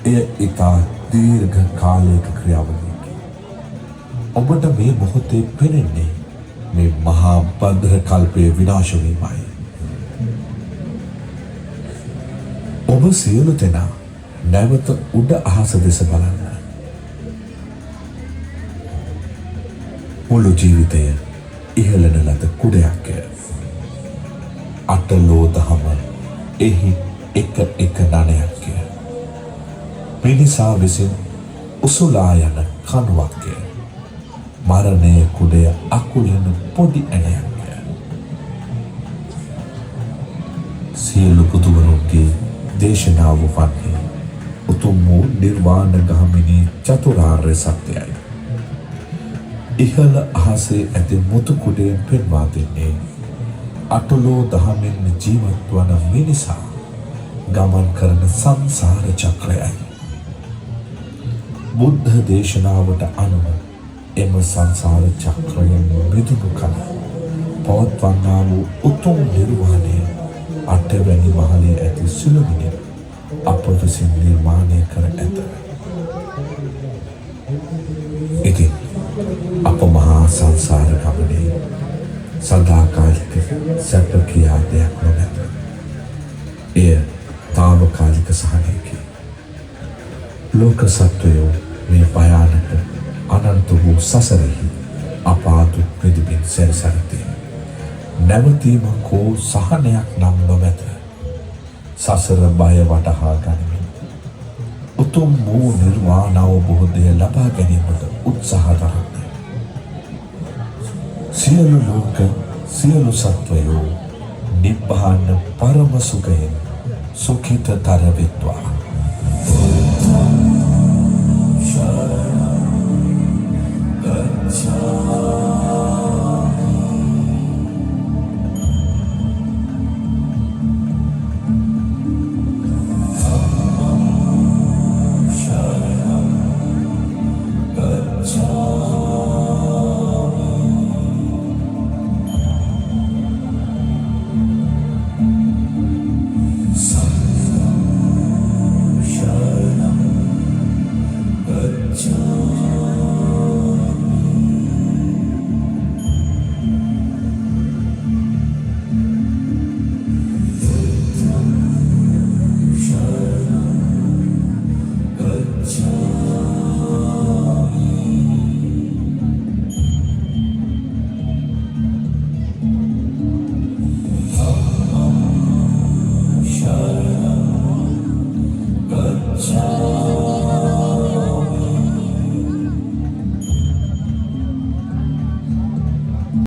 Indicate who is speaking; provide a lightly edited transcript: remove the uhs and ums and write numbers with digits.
Speaker 1: එය ඉතා දීර්ඝ කාලයක ක්‍රියාවලියකි. ඔබට මේ මොහොතේ පෙනෙන්නේ මේ මහා බද්ධ කල්පයේ විනාශ වීමයි. ඔබ සියලු දෙනා නැවත උඩ අහස දෙස බලන්න. මුළු ජීවිතය ඉහළන ලද කුඩයක්ය. අටලෝ දහම එහි එක නනයක්ය. මිනිසා විසින් උසුලා යන කණුවක්ය. මරණය කුඩය අකුලන පොඩි ඇණයක්ය. සියලු බුදුවරුන්ගේ දේශනාව වන්නේ උතුම් වූ නිර්වාණ ගාමිනී චතුරාර්ය සත්‍යයයි. ඉහළ අහසේ ඇති මුතු කුඩයෙන් පෙන්වා දෙන්නේ අටලෝ දහමින් ජීවත් වන මිනිසා ගමන් කරන සංසාර චක්‍රයයි. බුද්ධ දේශනාවට අනුව එම සංසාර චක්‍රයෙන් මිදුණු කල පවත්වන්නා වූ උතුම් නිර්වාණය අටවැනි මහලේ ඇති සුළුමිණින් අප විසින් නිර්මාණය කර ඇත. ඉතින් අප මහා සංසාර ගමනේ සදාකාලික සැප කියා දෙයක් නොමැත. එය තාවකාලික සහනයකි. ලෝක සත්වයෝ මේ භයානක අනන්ත වූ සසරෙහි අපාතු ප්‍රතිබින් සැරසරති. නැවතීමක් හෝ සහනයක් නම් නොමැත. සසර බය වටහා ගනිමින් උතුම් වූ නිර්වාණ අවබෝධය ලබා ගැනීමට උත්සාහ දරන්න. සියලු ලෝක සියලු සත්වයෝ නිබ්බාන පරම සුඛයෙන් සුඛිතතර වෙත්වා. Shut up,